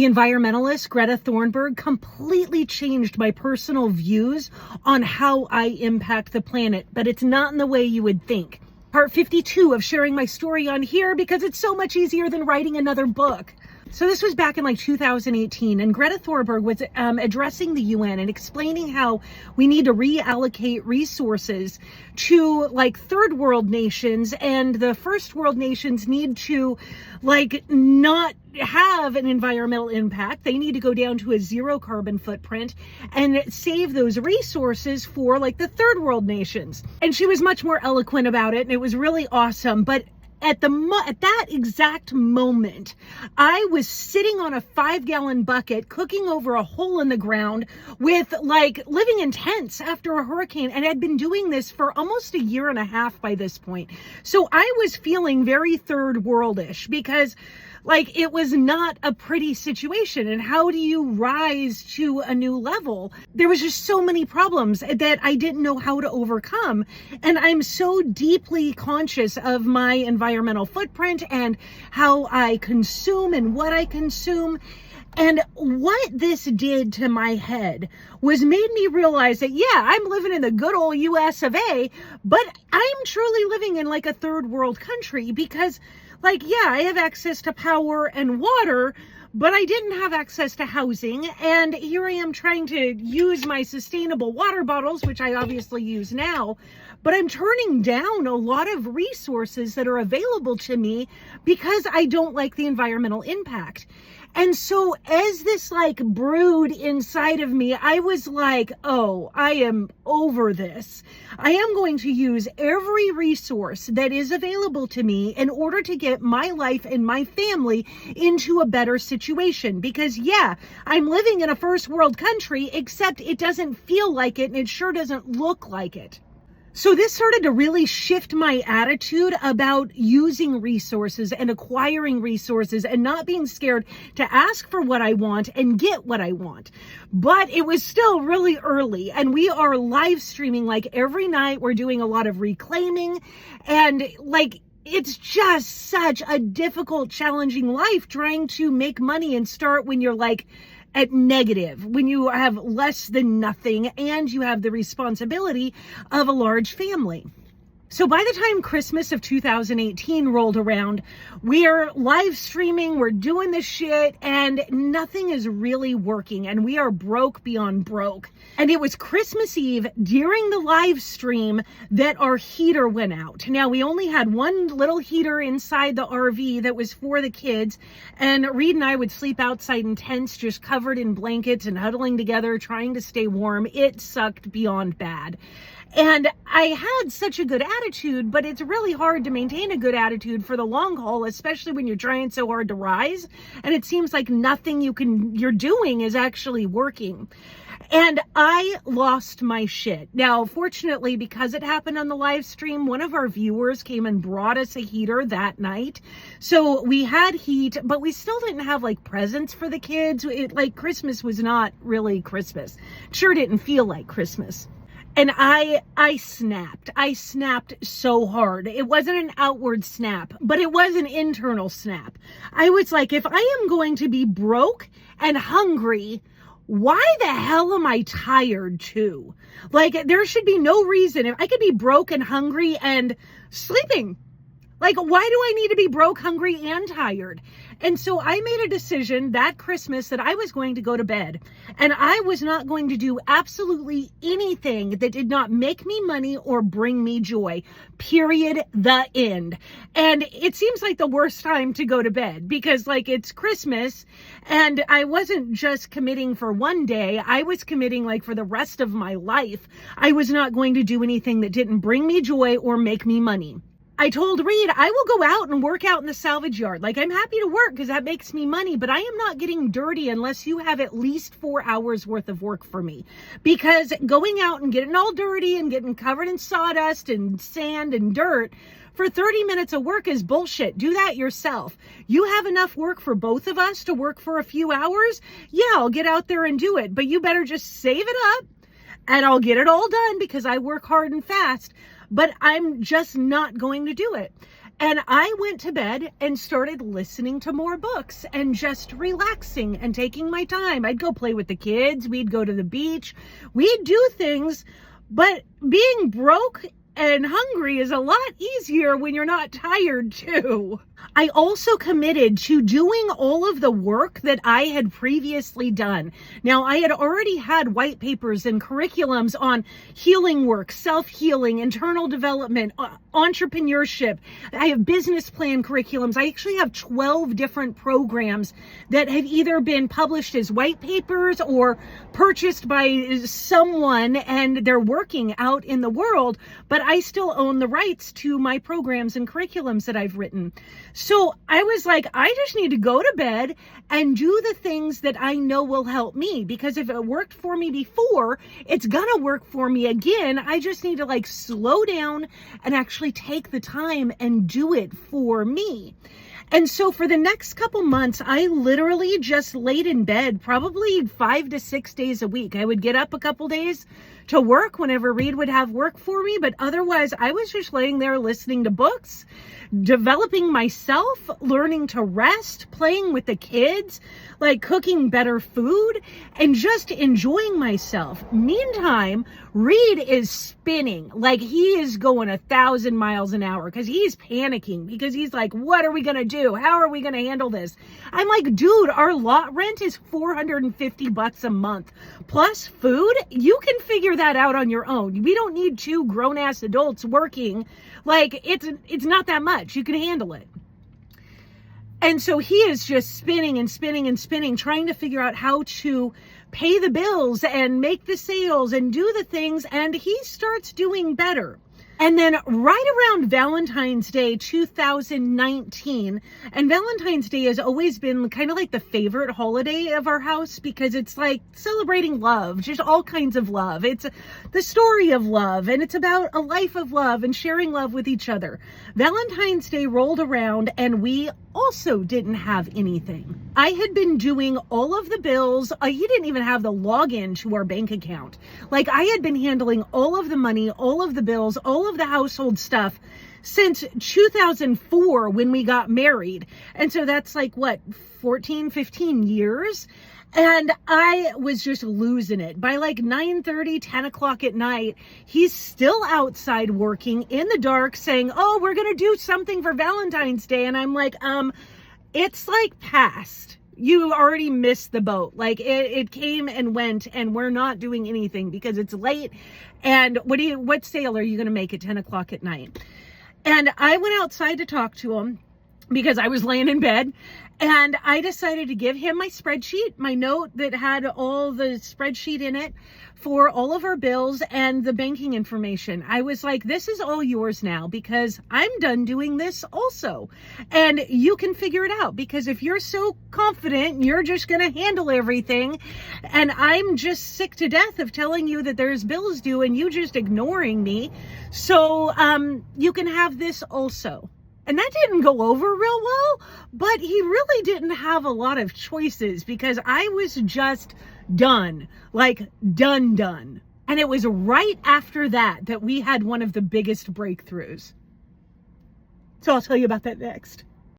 The environmentalist Greta Thunberg completely changed my personal views on how I impact the planet, but it's not in the way you would think. Part 52 of sharing my story on here because it's so much easier than writing another book. So this was back in like 2018, and Greta Thunberg was addressing the UN and explaining how we need to reallocate resources to like third world nations, and the first world nations need to like not have an environmental impact. They need to go down to a zero carbon footprint and save those resources for like the third world nations. And she was much more eloquent about it, and it was really awesome. But at that exact moment, I was sitting on a 5-gallon bucket, cooking over a hole in the ground with like living in tents after a hurricane. And I'd been doing this for almost a year and a half by this point. So I was feeling very third worldish because like it was not a pretty situation. And how do you rise to a new level? There was just so many problems that I didn't know how to overcome. And I'm so deeply conscious of my environmental footprint and how I consume and what I consume. And what this did to my head was made me realize that, yeah, I'm living in the good old US of A, but I'm truly living in like a third world country because like, yeah, I have access to power and water, but I didn't have access to housing. And here I am trying to use my sustainable water bottles, which I obviously use now, but I'm turning down a lot of resources that are available to me because I don't like the environmental impact. And so as this like brewed inside of me, I was like, oh, I am over this. I am going to use every resource that is available to me in order to get my life and my family into a better situation. Because yeah, I'm living in a first world country, except it doesn't feel like it and it sure doesn't look like it. So this started to really shift my attitude about using resources and acquiring resources and not being scared to ask for what I want and get what I want. But it was still really early, and we are live streaming like every night. We're doing a lot of reclaiming, and like it's just such a difficult, challenging life trying to make money and start when you're like at negative, when you have less than nothing and you have the responsibility of a large family. So by the time Christmas of 2018 rolled around, we're live streaming, we're doing this shit, and nothing is really working, and we are broke beyond broke. And it was Christmas Eve during the live stream that our heater went out. Now, we only had one little heater inside the RV that was for the kids, and Reed and I would sleep outside in tents, just covered in blankets and huddling together, trying to stay warm. It sucked beyond bad. And I had such a good attitude, but it's really hard to maintain a good attitude for the long haul, especially when you're trying so hard to rise. And it seems like nothing you're doing is actually working. And I lost my shit. Now, fortunately, because it happened on the live stream, one of our viewers came and brought us a heater that night. So we had heat, but we still didn't have like presents for the kids. Like Christmas was not really Christmas. It sure didn't feel like Christmas. And I snapped. I snapped so hard. It wasn't an outward snap, but it was an internal snap. I was like, if I am going to be broke and hungry, why the hell am I tired too? Like, there should be no reason. If I could be broke and hungry and sleeping, like, why do I need to be broke, hungry, and tired? And so I made a decision that Christmas that I was going to go to bed, and I was not going to do absolutely anything that did not make me money or bring me joy. Period. The end. And it seems like the worst time to go to bed because like it's Christmas, and I wasn't just committing for one day. I was committing like for the rest of my life. I was not going to do anything that didn't bring me joy or make me money. I told Reed, I will go out and work out in the salvage yard. Like, I'm happy to work because that makes me money, but I am not getting dirty unless you have at least 4 hours worth of work for me. Because going out and getting all dirty and getting covered in sawdust and sand and dirt for 30 minutes of work is bullshit. Do that yourself. You have enough work for both of us to work for a few hours? Yeah, I'll get out there and do it, but you better just save it up and I'll get it all done because I work hard and fast. But I'm just not going to do it. And I went to bed and started listening to more books and just relaxing and taking my time. I'd go play with the kids. We'd go to the beach. We'd do things, but being broke and hungry is a lot easier when you're not tired too. I also committed to doing all of the work that I had previously done. Now, I had already had white papers and curriculums on healing work, self-healing, internal development, entrepreneurship. I have business plan curriculums. I actually have 12 different programs that have either been published as white papers or purchased by someone and they're working out in the world, but I still own the rights to my programs and curriculums that I've written. So I was like, I just need to go to bed and do the things that I know will help me, because if it worked for me before, it's gonna work for me again. I just need to like slow down and actually take the time and do it for me. And so for the next couple months, I literally just laid in bed probably 5 to 6 days a week. I would get up a couple days to work whenever Reed would have work for me, but otherwise I was just laying there listening to books, developing myself, learning to rest, playing with the kids, like cooking better food, and just enjoying myself. Meantime, Reed is spinning, like he is going 1,000 miles an hour because he's panicking, because he's like, what are we going to do? How are we going to handle this? I'm like, dude, our lot rent is $450 a month plus food. You can figure that out on your own. We don't need 2 grown-ass adults working. Like, it's not that much. You can handle it. And so he is just spinning and spinning and spinning, trying to figure out how to pay the bills and make the sales and do the things. And he starts doing better. And then right around Valentine's Day 2019, and Valentine's Day has always been kind of like the favorite holiday of our house because it's like celebrating love, just all kinds of love. It's the story of love, and it's about a life of love and sharing love with each other. Valentine's Day rolled around and we also didn't have anything. I had been doing all of the bills. He didn't even have the login to our bank account. Like, I had been handling all of the money, all of the bills, all of the household stuff since 2004 when we got married. And so that's like, what, 14, 15 years? And I was just losing it. By like 9:30, 10 o'clock at night, he's still outside working in the dark saying, oh, we're going to do something for Valentine's Day. And I'm like, it's like past. You already missed the boat. Like it came and went, and we're not doing anything because it's late. And what sale are you going to make at 10 o'clock at night? And I went outside to talk to him because I was laying in bed. And I decided to give him my spreadsheet, my note that had all the spreadsheet in it for all of our bills and the banking information. I was like, this is all yours now because I'm done doing this also. And you can figure it out, because if you're so confident, you're just going to handle everything. And I'm just sick to death of telling you that there's bills due and you just ignoring me. So you can have this also. And that didn't go over real well, but he really didn't have a lot of choices because I was just done, like done. And it was right after that we had one of the biggest breakthroughs. So I'll tell you about that next.